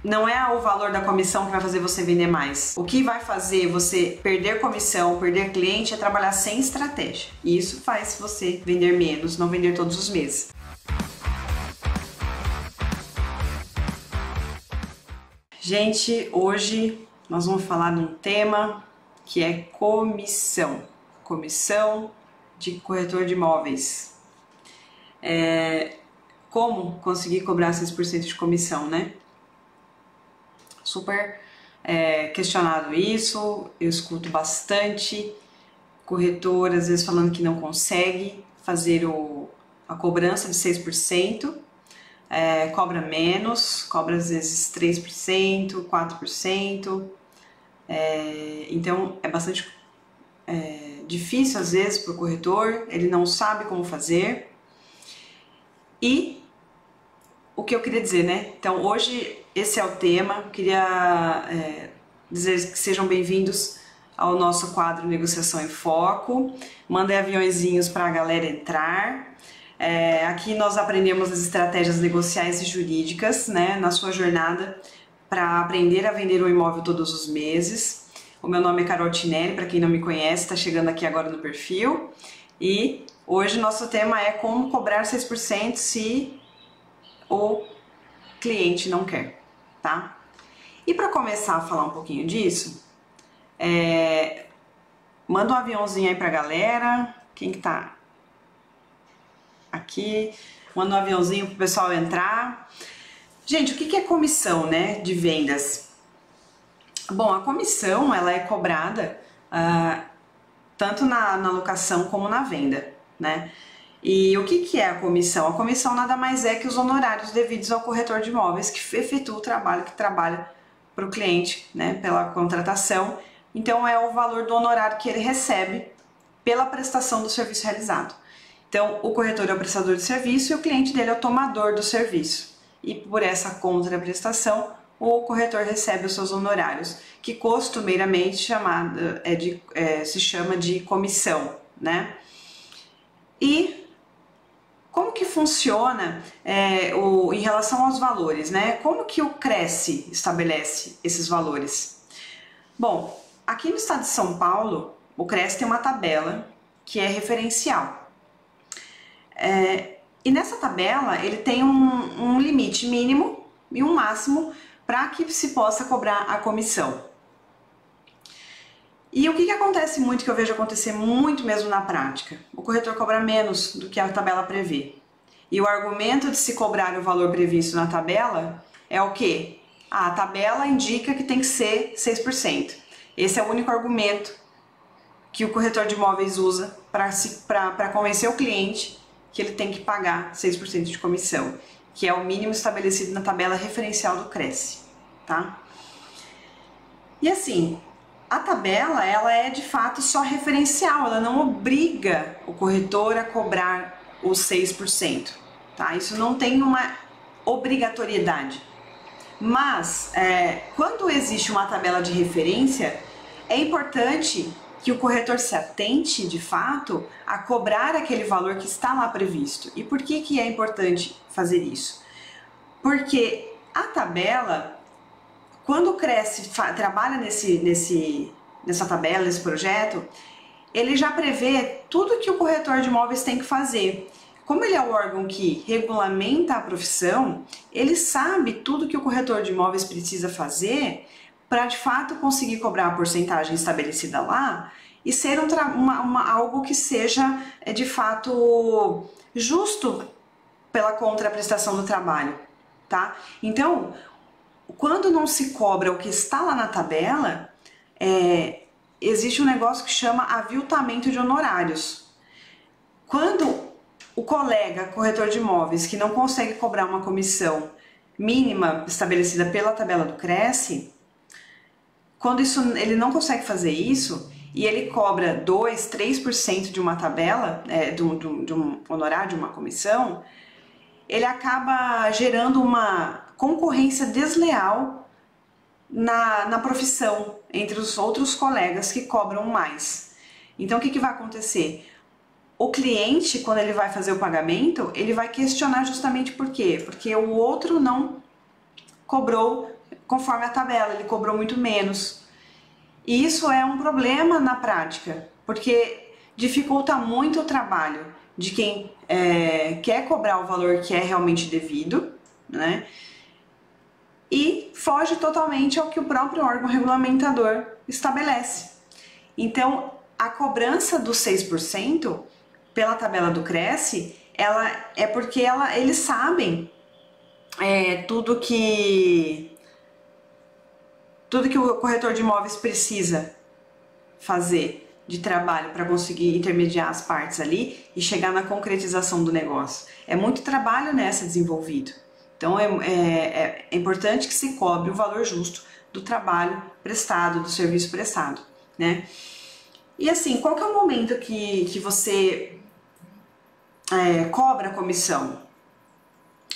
não é o valor da comissão que vai fazer você vender mais. O que vai fazer você perder comissão, perder cliente é trabalhar sem estratégia. E isso faz você vender menos, não vender todos os meses. Gente, hoje nós vamos falar de um tema que é comissão. Comissão de corretor de imóveis. Como conseguir cobrar 6% de comissão, né? Super questionado isso, eu escuto bastante corretor às vezes falando que não consegue fazer a cobrança de 6%, cobra menos, cobra às vezes 3%, 4%, então é bastante difícil às vezes para o corretor, ele não sabe como fazer. E o que eu queria dizer, né? Então hoje esse é o tema, queria dizer que sejam bem-vindos ao nosso quadro Negociação em Foco. Mandem aviõezinhos para a galera entrar. Aqui nós aprendemos as estratégias negociais e jurídicas, né, na sua jornada para aprender a vender um imóvel todos os meses. O meu nome é Carol Tinelli, para quem não me conhece, está chegando aqui agora no perfil. E hoje nosso tema é como cobrar 6% se o cliente não quer, tá? E para começar a falar um pouquinho disso, manda um aviãozinho aí pra galera. Quem que tá aqui? Manda um aviãozinho pro pessoal entrar. Gente, o que é comissão, né, de vendas? Bom, a comissão, ela é cobrada tanto na locação como na venda, né? E o que é a comissão? A comissão nada mais é que os honorários devidos ao corretor de imóveis que efetua o trabalho, que trabalha para o cliente, né, pela contratação. Então é o valor do honorário que ele recebe pela prestação do serviço realizado. Então o corretor é o prestador de serviço e o cliente dele é o tomador do serviço. E por essa contraprestação o corretor recebe os seus honorários, que costumeiramente se chama de comissão, né? E como que funciona em relação aos valores, né? Como que o Cresce estabelece esses valores? Bom, aqui no estado de São Paulo, o Cresce tem uma tabela que é referencial. E nessa tabela ele tem um limite mínimo e um máximo para que se possa cobrar a comissão. E o que acontece muito, que eu vejo acontecer muito mesmo na prática? O corretor cobra menos do que a tabela prevê. E o argumento de se cobrar o valor previsto na tabela é o quê? A tabela indica que tem que ser 6%. Esse é o único argumento que o corretor de imóveis usa para convencer o cliente que ele tem que pagar 6% de comissão, que é o mínimo estabelecido na tabela referencial do Cresce, tá? E assim, a tabela, ela é de fato só referencial, ela não obriga o corretor a cobrar os 6%, tá? Isso não tem uma obrigatoriedade. Mas, quando existe uma tabela de referência, é importante que o corretor se atente, de fato, a cobrar aquele valor que está lá previsto. E por que é importante fazer isso? Porque a tabela, quando o Cresce trabalha nessa tabela, nesse projeto, ele já prevê tudo que o corretor de imóveis tem que fazer. Como ele é o órgão que regulamenta a profissão, ele sabe tudo que o corretor de imóveis precisa fazer para de fato conseguir cobrar a porcentagem estabelecida lá e ser algo que seja de fato justo pela contraprestação do trabalho, tá? Então, quando não se cobra o que está lá na tabela, existe um negócio que chama aviltamento de honorários. Quando o colega corretor de imóveis que não consegue cobrar uma comissão mínima estabelecida pela tabela do Cresce, quando ele não consegue fazer isso e ele cobra 2, 3% de uma tabela, de um honorário, de uma comissão, ele acaba gerando uma concorrência desleal na profissão, entre os outros colegas que cobram mais. Então o que vai acontecer? O cliente, quando ele vai fazer o pagamento, ele vai questionar justamente por quê? Porque o outro não cobrou conforme a tabela, ele cobrou muito menos. E isso é um problema na prática, porque dificulta muito o trabalho de quem quer cobrar o valor que é realmente devido, né? E foge totalmente ao que o próprio órgão regulamentador estabelece. Então, a cobrança dos 6% pela tabela do Cresce, ela é porque eles sabem tudo que o corretor de imóveis precisa fazer de trabalho para conseguir intermediar as partes ali e chegar na concretização do negócio. É muito trabalho nessa desenvolvido. Então é importante que se cobre o valor justo do trabalho prestado, do serviço prestado, né? E assim, qual que é o momento que você cobra a comissão?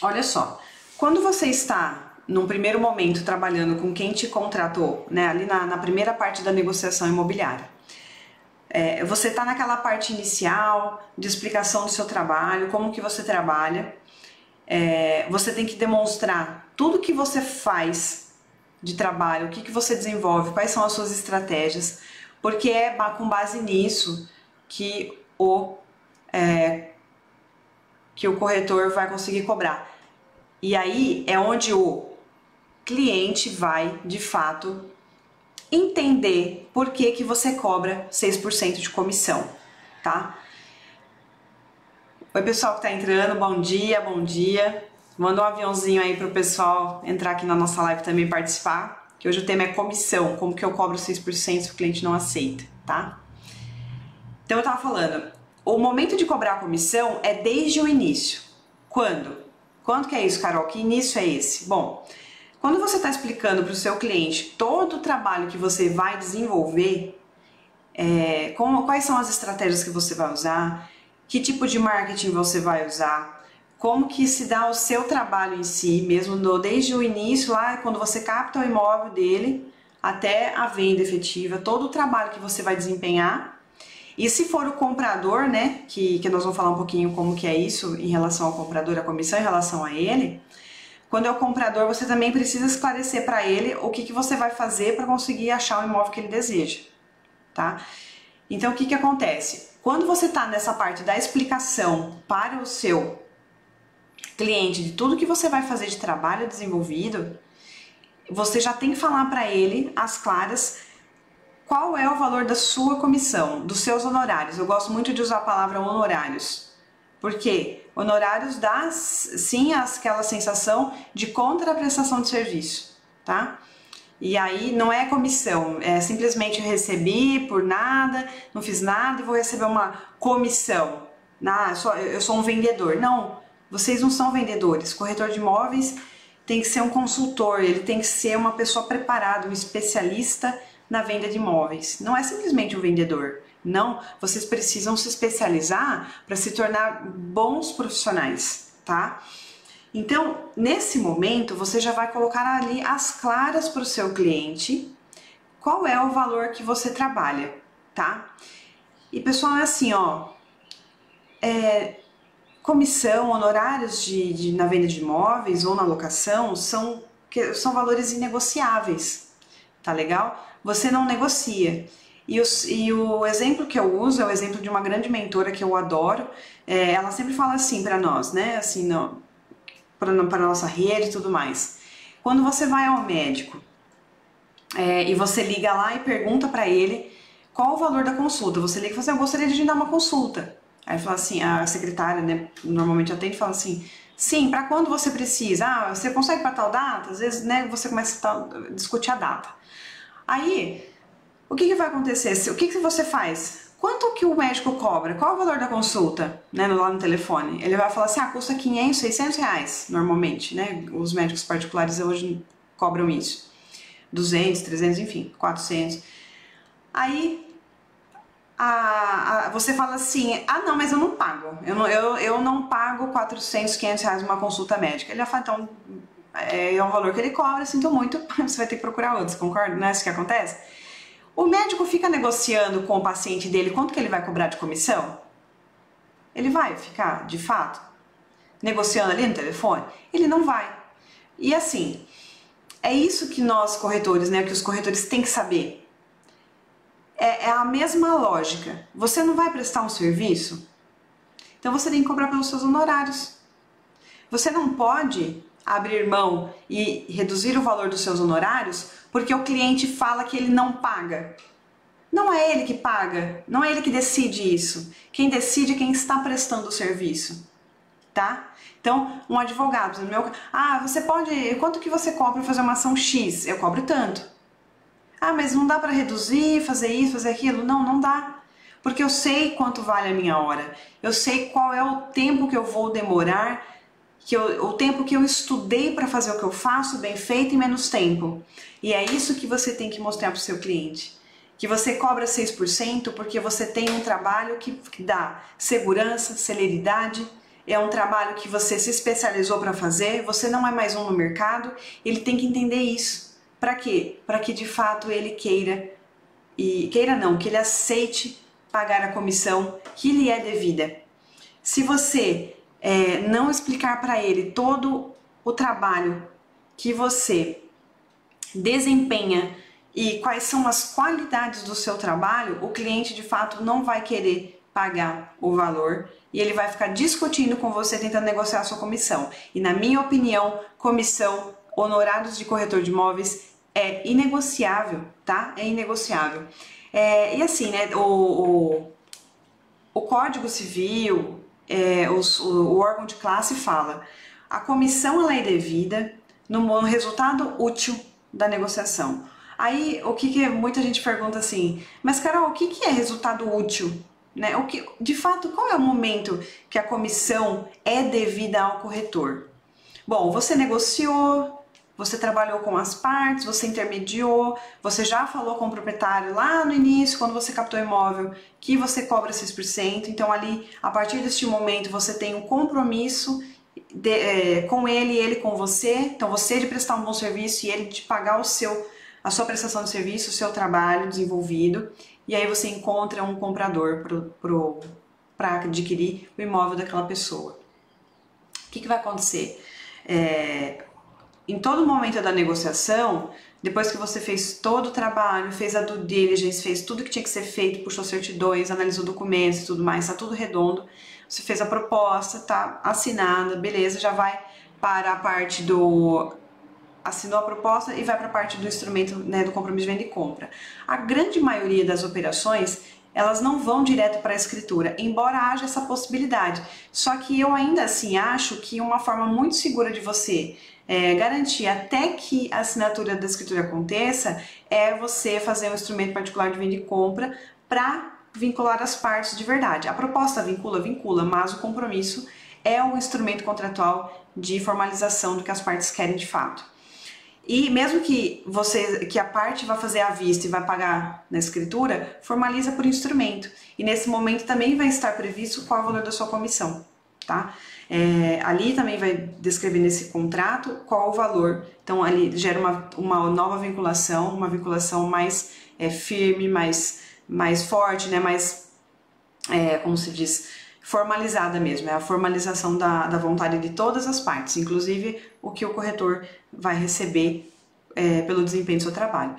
Olha só, quando você está num primeiro momento trabalhando com quem te contratou, né, ali na primeira parte da negociação imobiliária, você está naquela parte inicial de explicação do seu trabalho, como que você trabalha, você tem que demonstrar tudo que você faz de trabalho, o que você desenvolve, quais são as suas estratégias, porque é com base nisso que o corretor vai conseguir cobrar. E aí é onde o cliente vai, de fato, entender por que você cobra 6% de comissão, tá? Oi, pessoal que tá entrando, bom dia, bom dia. Manda um aviãozinho aí pro pessoal entrar aqui na nossa live também e participar, que hoje o tema é comissão, como que eu cobro 6% se o cliente não aceita, tá? Então eu tava falando, o momento de cobrar a comissão é desde o início. Quando? Quando que é isso, Carol? Que início é esse? Bom, quando você está explicando para o seu cliente todo o trabalho que você vai desenvolver, quais são as estratégias que você vai usar, que tipo de marketing você vai usar, como que se dá o seu trabalho em si, mesmo desde o início, lá quando você capta o imóvel dele, até a venda efetiva, todo o trabalho que você vai desempenhar. E se for o comprador, né, que nós vamos falar um pouquinho como que é isso em relação ao comprador, a comissão em relação a ele, quando é o comprador, você também precisa esclarecer para ele o que você vai fazer para conseguir achar o imóvel que ele deseja, tá? Então, o que acontece? Quando você está nessa parte da explicação para o seu cliente de tudo que você vai fazer de trabalho desenvolvido, você já tem que falar para ele, às claras, qual é o valor da sua comissão, dos seus honorários. Eu gosto muito de usar a palavra honorários, porque honorários dá sim aquela sensação de contraprestação de serviço, tá? E aí não é comissão, é simplesmente eu recebi por nada, não fiz nada e vou receber uma comissão. Eu sou um vendedor. Não, vocês não são vendedores. Corretor de imóveis tem que ser um consultor, ele tem que ser uma pessoa preparada, um especialista na venda de imóveis. Não é simplesmente um vendedor. Não, vocês precisam se especializar para se tornar bons profissionais, tá? Então, nesse momento, você já vai colocar ali as claras para o seu cliente qual é o valor que você trabalha, tá? E pessoal, é assim, ó, comissão, honorários na venda de imóveis ou na locação são valores inegociáveis, tá legal? Você não negocia. E o exemplo que eu uso é o exemplo de uma grande mentora que eu adoro. Ela sempre fala assim para nós, né? Assim, para nossa rede e tudo mais. Quando você vai ao médico e você liga lá e pergunta para ele qual o valor da consulta, você liga e fala assim, eu gostaria de agendar uma consulta. Aí fala assim, a secretária, né, normalmente atende e fala assim, sim, para quando você precisa? Ah, você consegue para tal data? Às vezes, né, você começa a discutir a data. Aí, o que vai acontecer? O que você faz? Quanto que o médico cobra? Qual é o valor da consulta, né, lá no telefone? Ele vai falar assim, custa 500, 600 reais, normalmente, né? Os médicos particulares hoje cobram isso. 200, 300, enfim, 400. Aí, você fala assim, não, mas eu não pago. Eu não pago 400, 500 reais uma consulta médica. Ele vai falar, então, é um valor que ele cobra, sinto muito, você vai ter que procurar outros, concorda? Não é isso que acontece? O médico fica negociando com o paciente dele quanto que ele vai cobrar de comissão? Ele vai ficar, de fato, negociando ali no telefone? Ele não vai. E assim, É isso que nós corretores, né, que os corretores têm que saber. É a mesma lógica. Você não vai prestar um serviço? Então você tem que cobrar pelos seus honorários. Você não pode abrir mão e reduzir o valor dos seus honorários porque o cliente fala que ele não paga. Não é ele que paga, não é ele que decide isso. Quem decide é quem está prestando o serviço, tá? Então, um advogado, você pode, quanto que você cobra para fazer uma ação X? Eu cobro tanto. Ah, mas não dá para reduzir, fazer isso, fazer aquilo? Não, não dá. Porque eu sei quanto vale a minha hora. Eu sei qual é o tempo que eu vou demorar, o tempo que eu estudei para fazer o que eu faço bem feito em menos tempo. E é isso que você tem que mostrar para o seu cliente. Que você cobra 6% porque você tem um trabalho que dá segurança, celeridade, é um trabalho que você se especializou para fazer, você não é mais um no mercado, ele tem que entender isso. Para quê? Para que de fato ele que ele aceite pagar a comissão que lhe é devida. Se você não explicar para ele todo o trabalho que você desempenha e quais são as qualidades do seu trabalho, o cliente de fato não vai querer pagar o valor e ele vai ficar discutindo com você, tentando negociar a sua comissão. E na minha opinião, comissão, honorários de corretor de imóveis é inegociável, tá? É inegociável. E assim, né, o Código Civil, o órgão de classe fala, a comissão ela é devida no resultado útil da negociação. Aí, muita gente pergunta assim, mas Carol, o que é resultado útil? Né? De fato, qual é o momento que a comissão é devida ao corretor? Bom, você negociou, você trabalhou com as partes, você intermediou, você já falou com o proprietário lá no início, quando você captou o imóvel, que você cobra 6%. Então ali, a partir deste momento, você tem um compromisso com ele e ele com você. Então você de prestar um bom serviço e ele de pagar a sua prestação de serviço, o seu trabalho desenvolvido. E aí você encontra um comprador para adquirir o imóvel daquela pessoa. O que vai acontecer? Em todo momento da negociação, depois que você fez todo o trabalho, fez a due diligence, fez tudo que tinha que ser feito, puxou certidões, analisou documentos e tudo mais, está tudo redondo, você fez a proposta, está assinada, beleza, já vai para a parte assinou a proposta e vai para a parte do instrumento, né, do compromisso de venda e compra. A grande maioria das operações, elas não vão direto para a escritura, embora haja essa possibilidade. Só que eu ainda assim acho que uma forma muito segura de você garantir até que a assinatura da escritura aconteça é você fazer um instrumento particular de venda e compra para vincular as partes de verdade. A proposta vincula, mas o compromisso é um instrumento contratual de formalização do que as partes querem de fato. E mesmo que a parte vai fazer à vista e vai pagar na escritura, formaliza por instrumento. E nesse momento também vai estar previsto qual é o valor da sua comissão, tá? Ali também vai descrever nesse contrato qual o valor. Então ali gera uma nova vinculação, uma vinculação mais firme, mais forte, né? Mais, como se diz, formalizada mesmo. É a formalização da vontade de todas as partes, inclusive o que o corretor vai receber pelo desempenho do seu trabalho.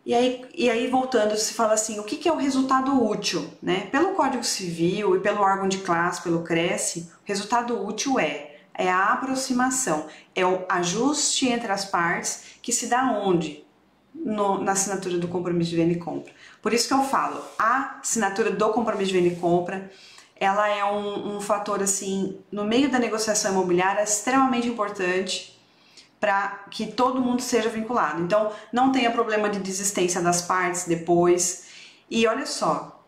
E aí voltando, se fala assim, o que é o resultado útil? Né? Pelo Código Civil e pelo órgão de classe, pelo CRECE, o resultado útil é a aproximação, é o ajuste entre as partes que se dá onde? Na assinatura do compromisso de venda e compra. Por isso que eu falo, a assinatura do compromisso de venda e compra, ela é um fator assim, no meio da negociação imobiliária, extremamente importante para que todo mundo seja vinculado. Então, não tenha problema de desistência das partes depois. E olha só,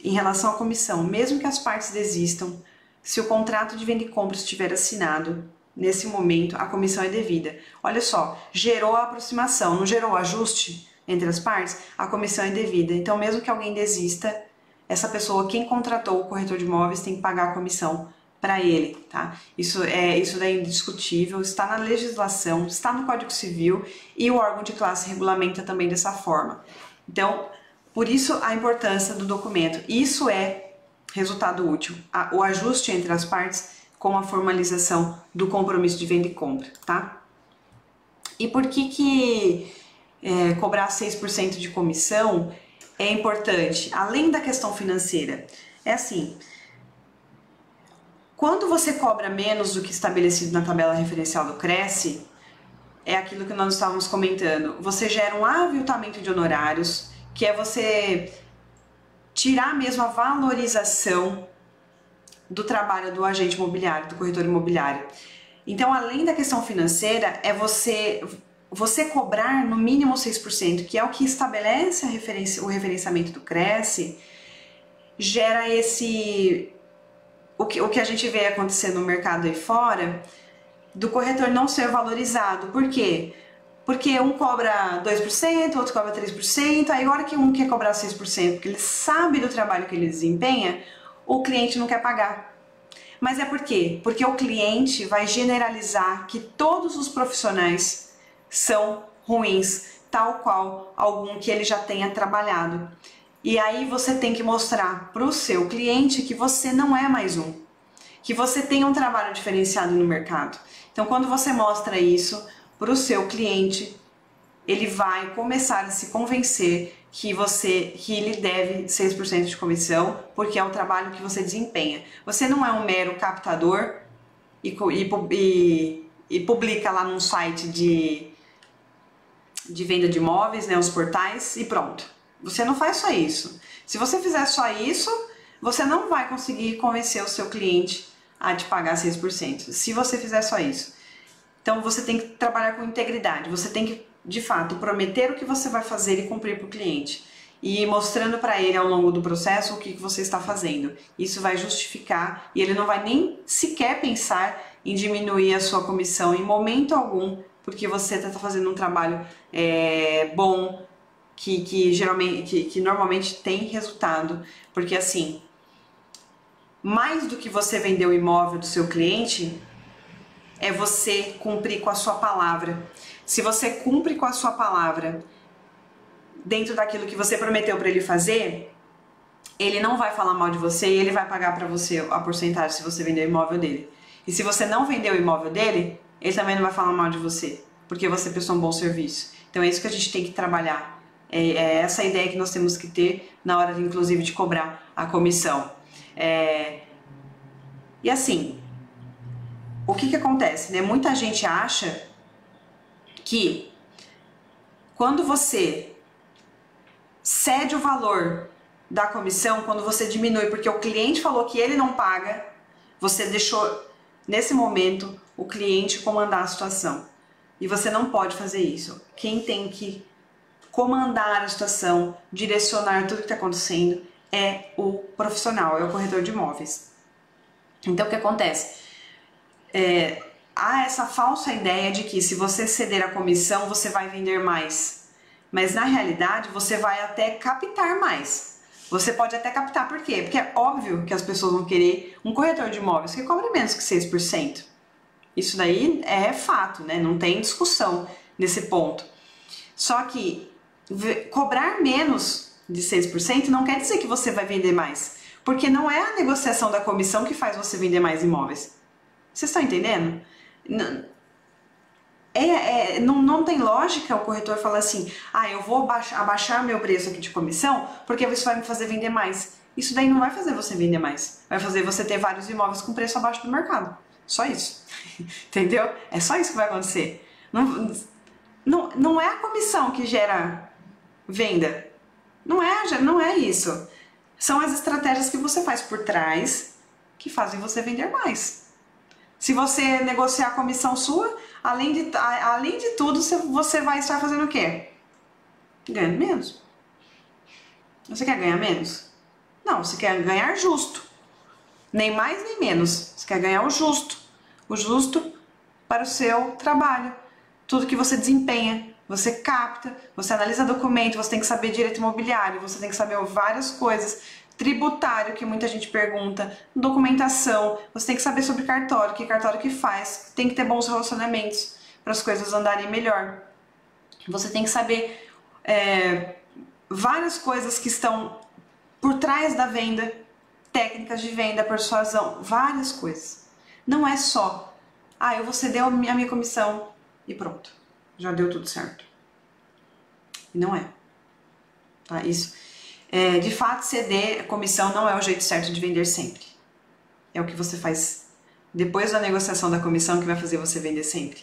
em relação à comissão, mesmo que as partes desistam, se o contrato de venda e compra estiver assinado, nesse momento a comissão é devida. Olha só, gerou a aproximação, não gerou ajuste entre as partes? A comissão é devida. Então, mesmo que alguém desista, essa pessoa, quem contratou o corretor de imóveis, tem que pagar a comissão para ele, tá? Isso daí é indiscutível, está na legislação, está no Código Civil e o órgão de classe regulamenta também dessa forma. Então, por isso a importância do documento. Isso é resultado útil, o ajuste entre as partes com a formalização do compromisso de venda e compra, tá? E por que cobrar 6% de comissão é importante? Além da questão financeira, é assim, quando você cobra menos do que estabelecido na tabela referencial do Cresce, é aquilo que nós estávamos comentando, você gera um aviltamento de honorários, que é você tirar mesmo a valorização do trabalho do agente imobiliário, do corretor imobiliário. Então, além da questão financeira, é você cobrar no mínimo 6%, que é o que estabelece o referenciamento do Cresce, gera o que a gente vê acontecer no mercado aí fora, do corretor não ser valorizado. Por quê? Porque um cobra 2%, outro cobra 3%, aí agora que um quer cobrar 6%, porque ele sabe do trabalho que ele desempenha, o cliente não quer pagar. Mas é por quê? Porque o cliente vai generalizar que todos os profissionais são ruins, tal qual algum que ele já tenha trabalhado. E aí você tem que mostrar para o seu cliente que você não é mais um, que você tem um trabalho diferenciado no mercado. Então, quando você mostra isso para o seu cliente, ele vai começar a se convencer que ele deve 6% de comissão, porque é o trabalho que você desempenha. Você não é um mero captador e publica lá num site de venda de imóveis, né, os portais, e pronto. Você não faz só isso. Se você fizer só isso, você não vai conseguir convencer o seu cliente a te pagar 6%, se você fizer só isso. Então você tem que trabalhar com integridade, você tem que, de fato, prometer o que você vai fazer e cumprir para o cliente. E ir mostrando para ele ao longo do processo o que você está fazendo. Isso vai justificar e ele não vai nem sequer pensar em diminuir a sua comissão em momento algum, porque você está fazendo um trabalho bom, que normalmente tem resultado. Porque assim, mais do que você vender o imóvel do seu cliente, é você cumprir com a sua palavra. Se você cumpre com a sua palavra dentro daquilo que você prometeu para ele fazer, ele não vai falar mal de você e ele vai pagar para você a porcentagem se você vender o imóvel dele. E se você não vender o imóvel dele, ele também não vai falar mal de você, porque você prestou um bom serviço. Então é isso que a gente tem que trabalhar. É essa ideia que nós temos que ter na hora, inclusive, de cobrar a comissão. E assim, o que acontece, né? Muita gente acha que quando você cede o valor da comissão, quando você diminui porque o cliente falou que ele não paga, você deixou, nesse momento, o cliente comandar a situação. E você não pode fazer isso. Quem tem que comandar a situação, direcionar tudo que está acontecendo, é o profissional, é o corretor de imóveis. Então, o que acontece? Há essa falsa ideia de que se você ceder a comissão, você vai vender mais. Mas, na realidade, você vai até captar mais. Você pode até captar, por quê? Porque é óbvio que as pessoas vão querer um corretor de imóveis que cobre menos que 6%. Isso daí é fato, né? Não tem discussão nesse ponto. Só que cobrar menos de 6% não quer dizer que você vai vender mais, porque não é a negociação da comissão que faz você vender mais imóveis. Vocês estão entendendo? Não tem lógica o corretor falar assim, eu vou abaixar meu preço aqui de comissão porque isso vai me fazer vender mais. Isso daí não vai fazer você vender mais, vai fazer você ter vários imóveis com preço abaixo do mercado. Só isso. Entendeu? É só isso que vai acontecer. Não é a comissão que gera venda. Não é isso. São as estratégias que você faz por trás que fazem você vender mais. Se você negociar a comissão sua, além de tudo, você vai estar fazendo o quê? Ganhando menos. Você quer ganhar menos? Não, você quer ganhar justo. Nem mais nem menos. Você quer ganhar o justo. O justo para o seu trabalho. Tudo que você desempenha, você capta, você analisa documento, você tem que saber direito imobiliário, você tem que saber várias coisas. Tributário, que muita gente pergunta, documentação, você tem que saber sobre cartório, que cartório que faz, tem que ter bons relacionamentos para as coisas andarem melhor. Você tem que saber várias coisas que estão por trás da venda, técnicas de venda, persuasão, várias coisas. Não é só, eu vou ceder a minha comissão e pronto, já deu tudo certo. E não é. Tá? Isso. De fato, ceder comissão não é o jeito certo de vender sempre. É o que você faz depois da negociação da comissão que vai fazer você vender sempre.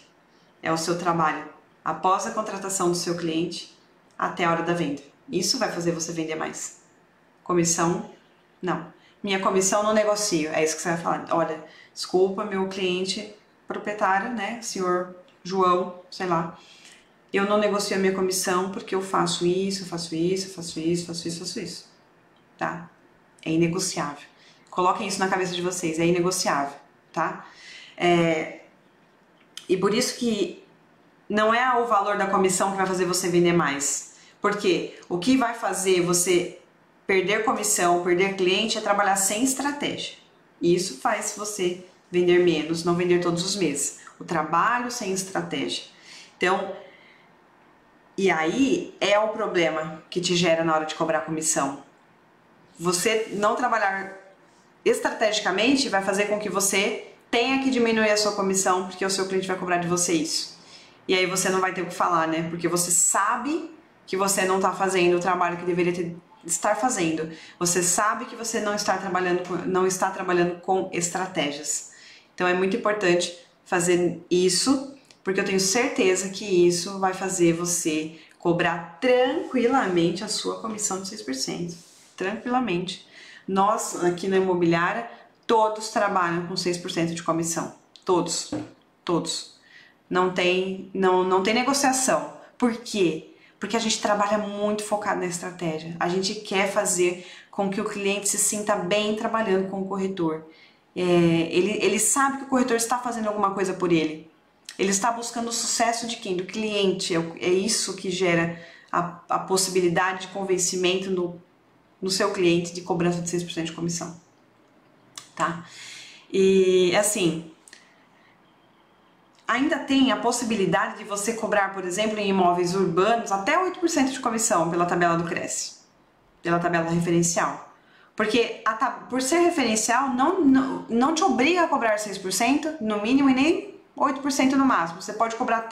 É o seu trabalho após a contratação do seu cliente até a hora da venda. Isso vai fazer você vender mais. Comissão, não. Minha comissão não negocio. É isso que você vai falar. Olha, desculpa, meu cliente proprietário, né, senhor João, sei lá, eu não negocio a minha comissão porque eu faço isso, faço isso, faço isso, faço isso, faço isso. Tá? É inegociável. Coloquem isso na cabeça de vocês, é inegociável, tá? E por isso que não é o valor da comissão que vai fazer você vender mais. Porque o que vai fazer você perder comissão, perder cliente é trabalhar sem estratégia. E isso faz você vender menos, não vender todos os meses. O trabalho sem estratégia. Então, e aí é o problema que te gera na hora de cobrar comissão. Você não trabalhar estrategicamente vai fazer com que você tenha que diminuir a sua comissão, porque o seu cliente vai cobrar de você isso. E aí você não vai ter o que falar, né? Porque você sabe que você não está fazendo o trabalho que deveria estar fazendo. Você sabe que você não está trabalhando com estratégias. Então é muito importante fazer isso, porque eu tenho certeza que isso vai fazer você cobrar tranquilamente a sua comissão de 6%. Tranquilamente. Nós, aqui na imobiliária, todos trabalham com 6% de comissão. Todos. Todos. Não tem negociação. Por quê? Porque a gente trabalha muito focado na estratégia. A gente quer fazer com que o cliente se sinta bem trabalhando com o corretor. Ele sabe que o corretor está fazendo alguma coisa por ele. Ele está buscando o sucesso de quem? Do cliente. É isso que gera a possibilidade de convencimento no seu cliente de cobrança de 6% de comissão. Tá? E assim, ainda tem a possibilidade de você cobrar, por exemplo, em imóveis urbanos, até 8% de comissão pela tabela do Cresce, pela tabela referencial. Porque por ser referencial, não te obriga a cobrar 6% no mínimo e nem 8% no máximo. Você pode cobrar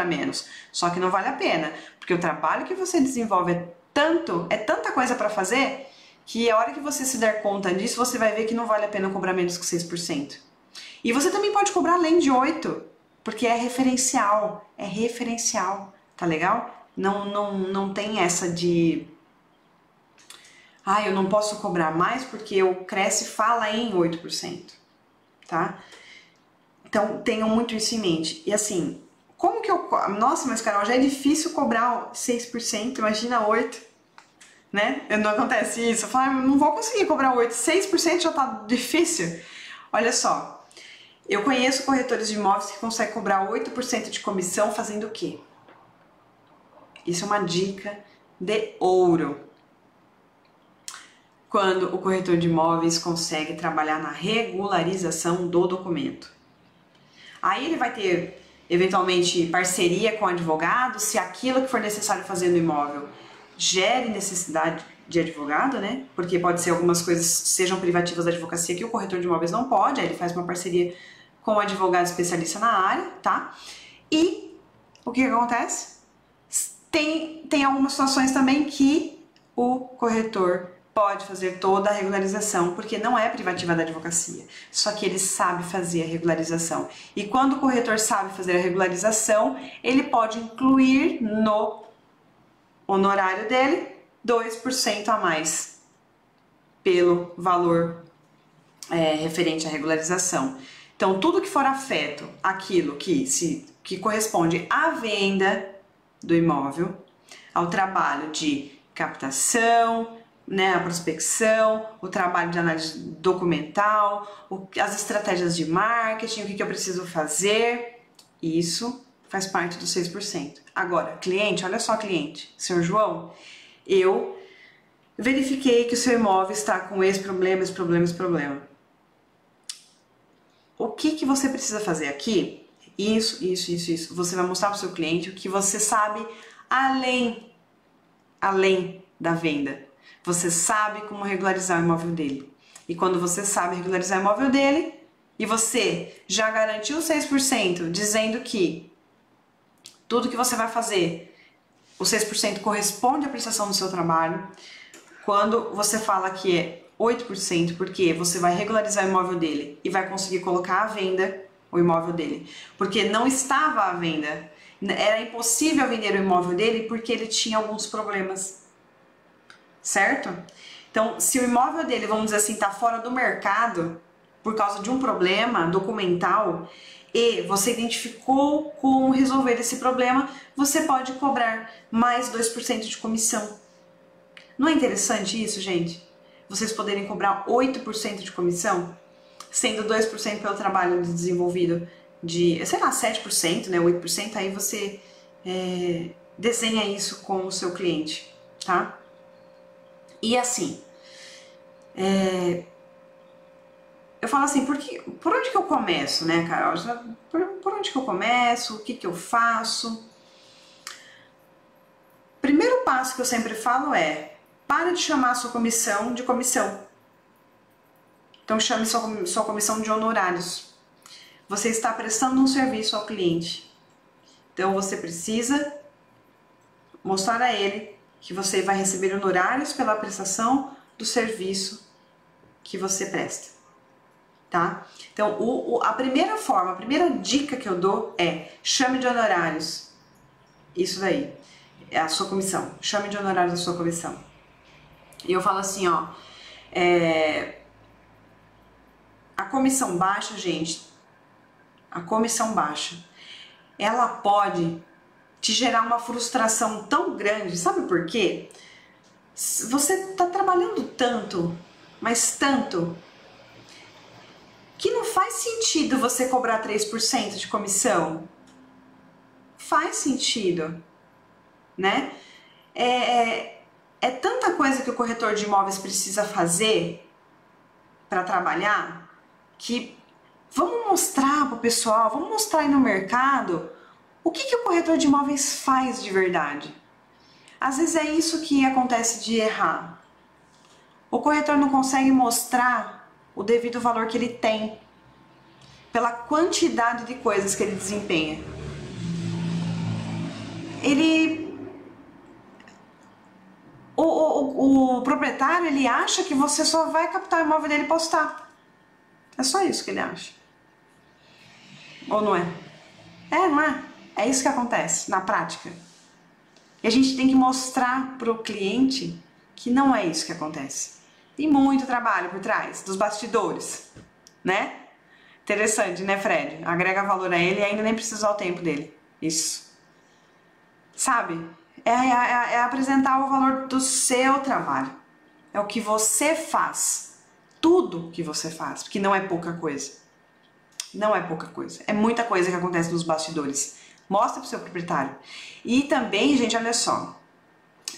menos, só que não vale a pena, porque o trabalho que você desenvolve é tanta coisa para fazer, que a hora que você se der conta disso, você vai ver que não vale a pena cobrar menos que 6%. E você também pode cobrar além de 8%, porque é referencial, tá legal? Não tem essa de... eu não posso cobrar mais porque o Cresce fala em 8%, tá? Então, tenham muito isso em mente. E assim, como que eu... Nossa, mas Carol, já é difícil cobrar 6%, imagina 8%, né? Não acontece isso. Eu falo, não vou conseguir cobrar 8%, 6% já tá difícil. Olha só, eu conheço corretores de imóveis que conseguem cobrar 8% de comissão fazendo o quê? Isso é uma dica de ouro. Quando o corretor de imóveis consegue trabalhar na regularização do documento. Aí ele vai ter, eventualmente, parceria com o advogado, se aquilo que for necessário fazer no imóvel gere necessidade de advogado, né? Porque pode ser algumas coisas sejam privativas da advocacia que o corretor de imóveis não pode, aí ele faz uma parceria com o advogado especialista na área, tá? E o que acontece? Tem algumas situações também que o corretor pode fazer toda a regularização, porque não é privativa da advocacia, só que ele sabe fazer a regularização. E quando o corretor sabe fazer a regularização, ele pode incluir no honorário dele 2% a mais pelo valor referente à regularização. Então, tudo que for afeto aquilo que corresponde à venda do imóvel, ao trabalho de captação, né, a prospecção, o trabalho de análise documental, as estratégias de marketing, o que eu preciso fazer, isso faz parte dos 6%. Agora, cliente, olha só, cliente, senhor João, eu verifiquei que o seu imóvel está com esse problema, esse problema, esse problema. O que você precisa fazer aqui? Isso. Você vai mostrar para o seu cliente o que você sabe além da venda. Você sabe como regularizar o imóvel dele. E quando você sabe regularizar o imóvel dele, e você já garantiu 6%, dizendo que tudo que você vai fazer, o 6% corresponde à prestação do seu trabalho. Quando você fala que é 8%, porque você vai regularizar o imóvel dele e vai conseguir colocar à venda o imóvel dele, porque não estava à venda, era impossível vender o imóvel dele porque ele tinha alguns problemas, certo? Então, se o imóvel dele, vamos dizer assim, está fora do mercado por causa de um problema documental e você identificou como resolver esse problema, você pode cobrar mais 2% de comissão. Não é interessante isso, gente? Vocês poderem cobrar 8% de comissão, sendo 2% pelo trabalho desenvolvido de, sei lá, 7%, né, 8%, aí você desenha isso com o seu cliente, tá? E assim, eu falo assim, por onde que eu começo, né, Carol? Por onde que eu começo? O que que eu faço? Primeiro passo que eu sempre falo é, para de chamar a sua comissão de comissão. Então chame sua comissão de honorários. Você está prestando um serviço ao cliente. Então você precisa mostrar a ele que você vai receber honorários pela prestação do serviço que você presta, tá? Então a primeira forma, a primeira dica que eu dou é chame de honorários. Isso daí é a sua comissão. Chame de honorários a sua comissão. E eu falo assim, ó, a comissão baixa, gente, a comissão baixa, ela pode te gerar uma frustração tão grande, sabe por quê? Você tá trabalhando tanto, mas tanto, que não faz sentido você cobrar 3% de comissão. Faz sentido, né? É tanta coisa que o corretor de imóveis precisa fazer para trabalhar que vamos mostrar para o pessoal, vamos mostrar aí no mercado o que o corretor de imóveis faz de verdade. Às vezes é isso que acontece de errar. O corretor não consegue mostrar o devido valor que ele tem pela quantidade de coisas que ele desempenha. O proprietário, ele acha que você só vai captar o imóvel dele e postar. É só isso que ele acha. Ou não é? Não é? É isso que acontece na prática. E a gente tem que mostrar para o cliente que não é isso que acontece. Tem muito trabalho por trás, dos bastidores, né? Interessante, né, Fred? Agrega valor a ele e ainda nem precisa usar o tempo dele. Isso. Sabe? É apresentar o valor do seu trabalho. É o que você faz. Tudo que você faz, porque não é pouca coisa. Não é pouca coisa. É muita coisa que acontece nos bastidores. Mostra pro seu proprietário. E também, gente, olha só.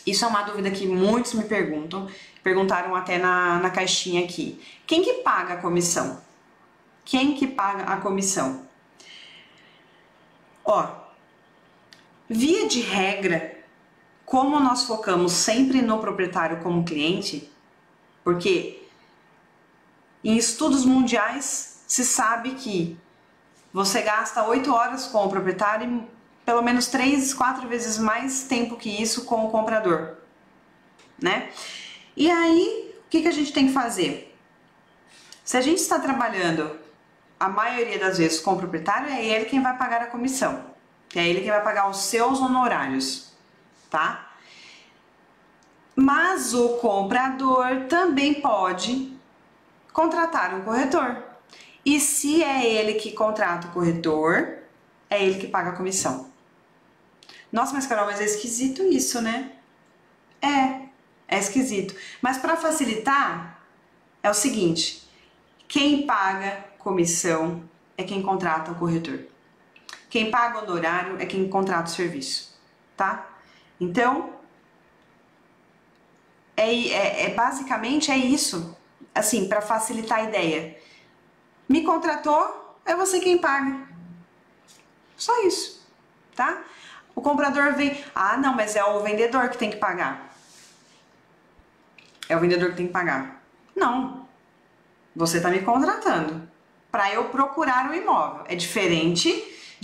Isso é uma dúvida que muitos me perguntam. Perguntaram até na caixinha aqui. Quem que paga a comissão? Quem que paga a comissão? Ó, via de regra, como nós focamos sempre no proprietário como cliente, porque em estudos mundiais se sabe que você gasta 8 horas com o proprietário e pelo menos 3, 4 vezes mais tempo que isso com o comprador, né? E aí, o que a gente tem que fazer? Se a gente está trabalhando a maioria das vezes com o proprietário, é ele quem vai pagar a comissão. É ele quem vai pagar os seus honorários, tá? Mas o comprador também pode contratar um corretor. E se é ele que contrata o corretor, é ele que paga a comissão. Nossa, mas Carol, mas é esquisito isso, né? É esquisito. Mas para facilitar, é o seguinte, quem paga comissão é quem contrata o corretor. Quem paga honorário é quem contrata o serviço, tá? Então, basicamente é isso, assim, para facilitar a ideia. Me contratou, é você quem paga. Só isso, tá? O comprador vem, não, mas é o vendedor que tem que pagar. É o vendedor que tem que pagar. Não, você está me contratando para eu procurar o imóvel. É diferente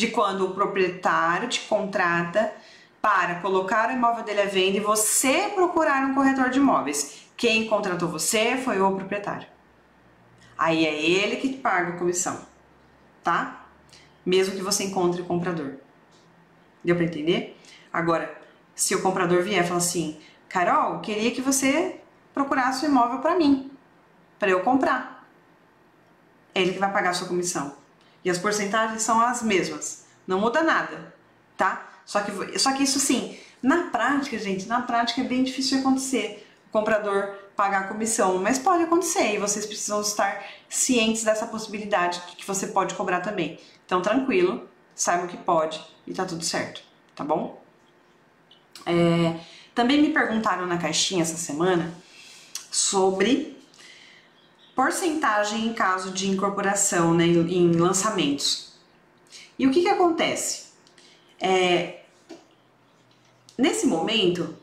de quando o proprietário te contrata para colocar o imóvel dele à venda e você procurar um corretor de imóveis. Quem contratou você foi o proprietário. Aí é ele que paga a comissão, tá? Mesmo que você encontre o comprador. Deu para entender? Agora, se o comprador vier e falar assim, Carol, queria que você procurasse o imóvel para mim, para eu comprar. É ele que vai pagar a sua comissão. E as porcentagens são as mesmas. Não muda nada, tá? Só que isso sim, na prática, gente, na prática é bem difícil de acontecer. O comprador pagar a comissão, mas pode acontecer e vocês precisam estar cientes dessa possibilidade que você pode cobrar também. Então, tranquilo, saiba o que pode e tá tudo certo, tá bom? Também me perguntaram na caixinha essa semana sobre porcentagem em caso de incorporação, né, em lançamentos. E o que acontece? Nesse momento,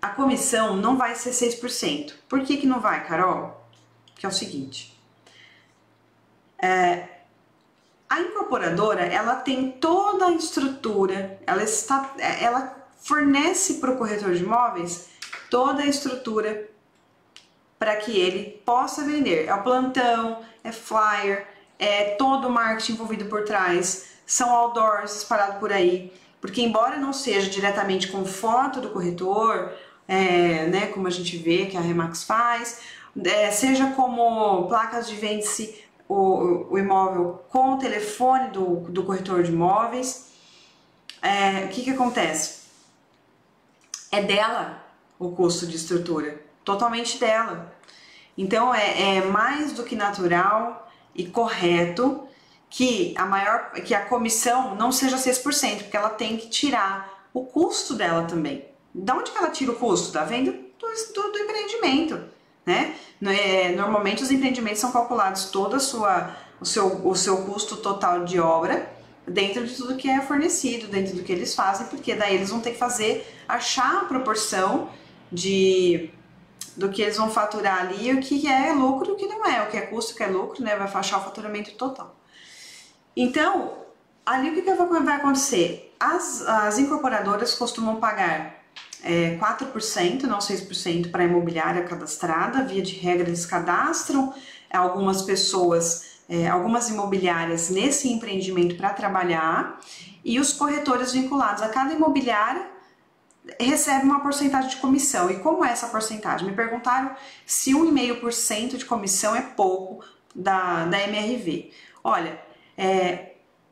a comissão não vai ser 6%. Por que não vai, Carol? Que é o seguinte. A incorporadora, ela tem toda a estrutura, ela fornece para o corretor de imóveis toda a estrutura para que ele possa vender. É o plantão, é flyer, é todo o marketing envolvido por trás, são outdoors espalhados por aí, porque embora não seja diretamente com foto do corretor, né, como a gente vê que a Remax faz, seja como placas de vende-se o imóvel com o telefone do corretor de imóveis, o que acontece? É dela o custo de estrutura, totalmente dela. Então é mais do que natural e correto que a comissão não seja 6%, porque ela tem que tirar o custo dela também. De onde que ela tira o custo? Da venda do empreendimento, né? Normalmente os empreendimentos são calculados todo o seu custo total de obra dentro de tudo que é fornecido, dentro do que eles fazem, porque daí eles vão ter que achar a proporção do que eles vão faturar ali, o que é lucro e o que não é, o que é custo, o que é lucro, né? Vai achar o faturamento total. Então, ali o que vai acontecer? As incorporadoras costumam pagar 4%, não 6% para a imobiliária cadastrada. Via de regra, eles cadastram algumas pessoas, algumas imobiliárias nesse empreendimento para trabalhar, e os corretores vinculados a cada imobiliária recebem uma porcentagem de comissão. E como é essa porcentagem? Me perguntaram se 1,5% de comissão é pouco da MRV. Olha,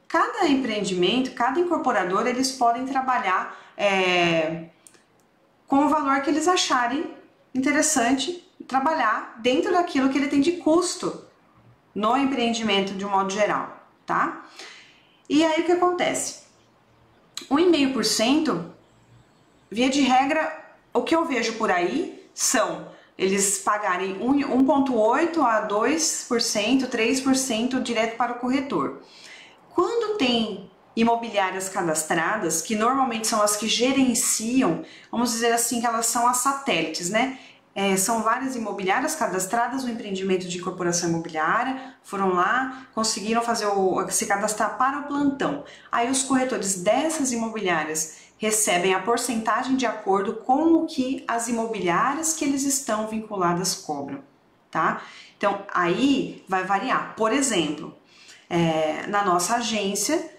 cada empreendimento, cada incorporadora, eles podem trabalhar com o valor que eles acharem interessante trabalhar dentro daquilo que ele tem de custo no empreendimento de um modo geral, tá? E aí o que acontece? 1,5%, via de regra, o que eu vejo por aí são eles pagarem 1,8% a 2%, 3% direto para o corretor. Quando tem imobiliárias cadastradas, que normalmente são as que gerenciam, vamos dizer assim, que elas são as satélites, né? São várias imobiliárias cadastradas no empreendimento de incorporação imobiliária, foram lá, conseguiram se cadastrar para o plantão. Aí os corretores dessas imobiliárias recebem a porcentagem de acordo com o que as imobiliárias que eles estão vinculadas cobram, tá? Então, aí vai variar. Por exemplo, na nossa agência,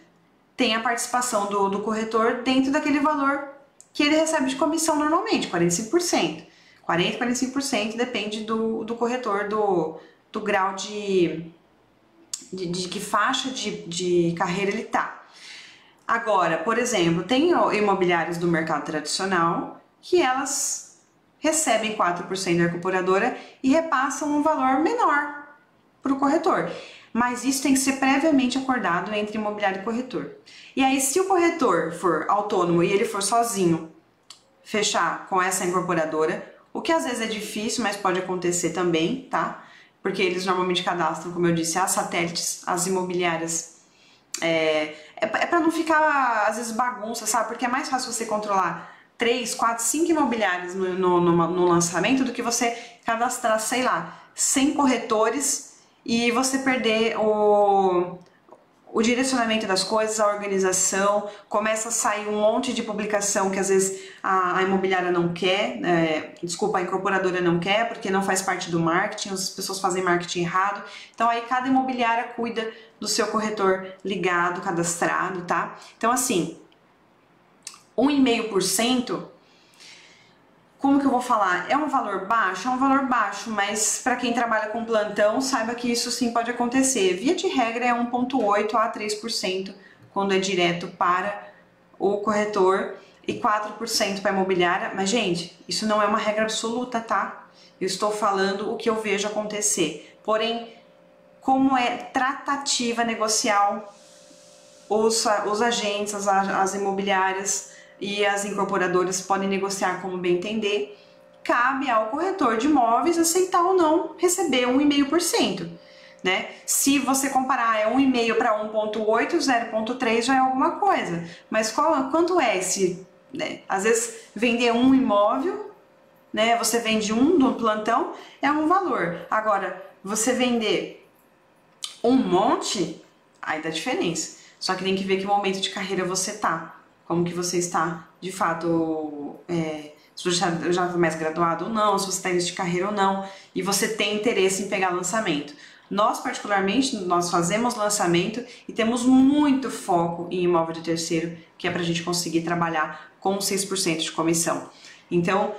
tem a participação do corretor dentro daquele valor que ele recebe de comissão normalmente, 45%. 40%, 45% depende do corretor, do grau de que faixa de carreira ele tá. Agora, por exemplo, tem imobiliários do mercado tradicional que elas recebem 4% da incorporadora e repassam um valor menor para o corretor. Mas isso tem que ser previamente acordado entre imobiliário e corretor. E aí, se o corretor for autônomo e ele for sozinho fechar com essa incorporadora, o que às vezes é difícil, mas pode acontecer também, tá? Porque eles normalmente cadastram, como eu disse, as satélites, as imobiliárias. Para não ficar, às vezes, bagunça, sabe? Porque é mais fácil você controlar 3, 4, 5 imobiliárias no lançamento do que você cadastrar, sei lá, 100 corretores e você perder o direcionamento das coisas, a organização, começa a sair um monte de publicação que às vezes a imobiliária não quer, desculpa, a incorporadora não quer, porque não faz parte do marketing, as pessoas fazem marketing errado. Então aí cada imobiliária cuida do seu corretor ligado, cadastrado, tá? Então assim, 1,5%, como que eu vou falar? É um valor baixo? É um valor baixo, mas para quem trabalha com plantão, saiba que isso sim pode acontecer. Via de regra é 1,8% a 3% quando é direto para o corretor e 4% para a imobiliária. Mas, gente, isso não é uma regra absoluta, tá? Eu estou falando o que eu vejo acontecer. Porém, como é tratativa negocial, os agentes, as imobiliárias e as incorporadoras podem negociar como bem entender, cabe ao corretor de imóveis aceitar ou não receber 1,5%, né? Se você comparar 1,5 para 1,8, 0,3 já é alguma coisa, mas quanto é esse, né? Às vezes vender um imóvel, né? Você vende um do plantão, é um valor. Agora, você vender um monte, aí dá diferença. Só que tem que ver que momento de carreira você tá. Como que você está, de fato, se você já está mais graduado ou não, se você está início de carreira ou não, e você tem interesse em pegar lançamento. Nós, particularmente, nós fazemos lançamento e temos muito foco em imóvel de terceiro, que é para a gente conseguir trabalhar com 6% de comissão. Então,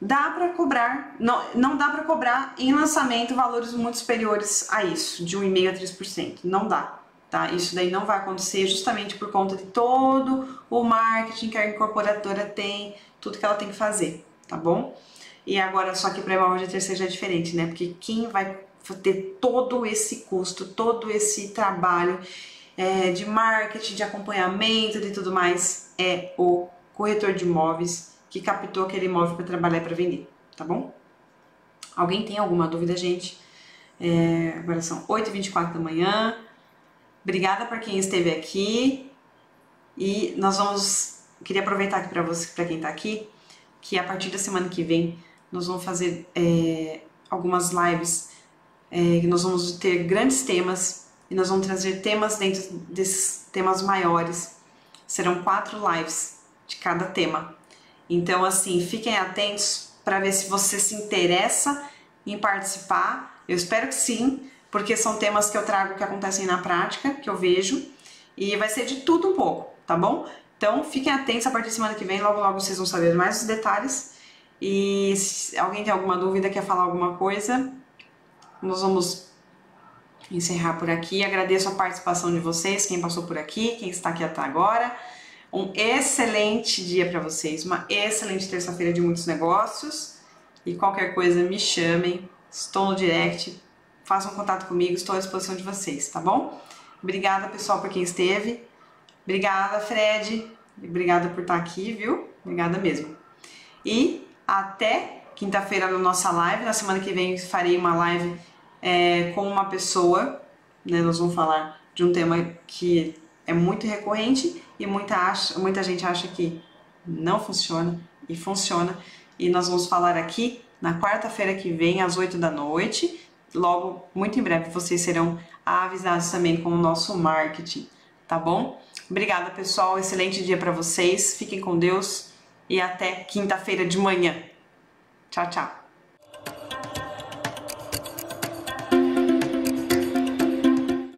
dá para cobrar, não dá para cobrar em lançamento valores muito superiores a isso, de 1,5% a 3%, não dá. Tá? Isso daí não vai acontecer justamente por conta de todo o marketing que a incorporadora tem, tudo que ela tem que fazer, tá bom? E agora, só que para imóvel de terceiro já é diferente, né? Porque quem vai ter todo esse custo, todo esse trabalho de marketing, de acompanhamento, de tudo mais, é o corretor de imóveis que captou aquele imóvel para trabalhar e para vender, tá bom? Alguém tem alguma dúvida, gente? Agora são 8h24 da manhã. Obrigada por quem esteve aqui e queria aproveitar aqui para quem está aqui, que a partir da semana que vem nós vamos fazer algumas lives, que nós vamos ter grandes temas e nós vamos trazer temas dentro desses temas maiores. Serão 4 lives de cada tema. Então assim, fiquem atentos para ver se você se interessa em participar. Eu espero que sim, porque são temas que eu trago que acontecem na prática, que eu vejo, e vai ser de tudo um pouco, tá bom? Então, fiquem atentos, a partir da semana que vem, logo logo vocês vão saber mais os detalhes, e se alguém tem alguma dúvida, quer falar alguma coisa, nós vamos encerrar por aqui. Agradeço a participação de vocês, quem passou por aqui, quem está aqui até agora. Um excelente dia para vocês, uma excelente terça-feira de muitos negócios, e qualquer coisa me chamem, estou no direct, façam contato comigo, estou à disposição de vocês, tá bom? Obrigada, pessoal, por quem esteve. Obrigada, Fred. Obrigada por estar aqui, viu? Obrigada mesmo. E até quinta-feira na nossa live. Na semana que vem farei uma live com uma pessoa, né? Nós vamos falar de um tema que é muito recorrente e muita gente acha que não funciona e funciona. E nós vamos falar aqui na quarta-feira que vem, às 8 da noite. Logo, muito em breve, vocês serão avisados também com o nosso marketing, tá bom? Obrigada, pessoal. Excelente dia para vocês. Fiquem com Deus e até quinta-feira de manhã. Tchau, tchau.